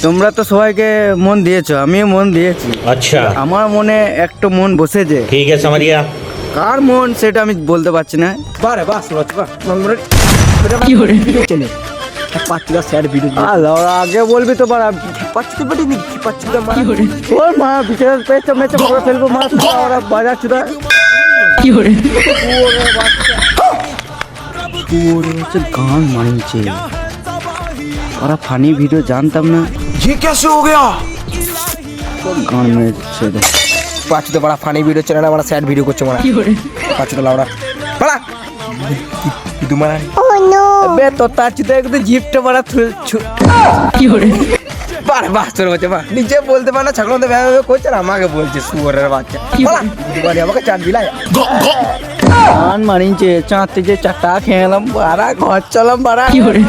তোমরা তো সবাইকে মন দিয়েছো, আমিও মন দিয়েছি। अच्छा আমার মনে একটা মন বসেছে, ठीक है समझ गया। কার মন সেটা আমি বলতে পারছি না। বারে বাস কি করে চলে পাঁচটা স্যার ভিডিও আগে বলবি তো বাড়া, পাঁচটা বেটি নি পাঁচটা মারা ওর মা বিচার পেয়েছে মেচে করে ফেলবো, মা ওরা বাজার চুদা কি করে ওর হচ্ছে গান মানছে। ওরা ফানি ভিডিও জানতাম না, ये कैसे हो गया গান মেরেছে। পাঁচটা বড় ফানি ভিডিও চ্যানেল না বড় স্যাড ভিডিও করছে মারা কি করে পাঁচটা লাউড়া বড়া ইদু মারা বে তো তার চুদা একটু জিপটা বাড়া কি করে বারে বাস তোর হচ্ছে মা নিজে বলতে পারে না ছাগল তো ভ্যাবে করছে না আমাকে বলছে শুয়োরের বাচ্চা বড়া বারে আমাকে চাট দিলাই গান মারিছে। চাঁদতে যে চাটা খেলাম বাড়া, ঘর চলাম বাড়া। কি করে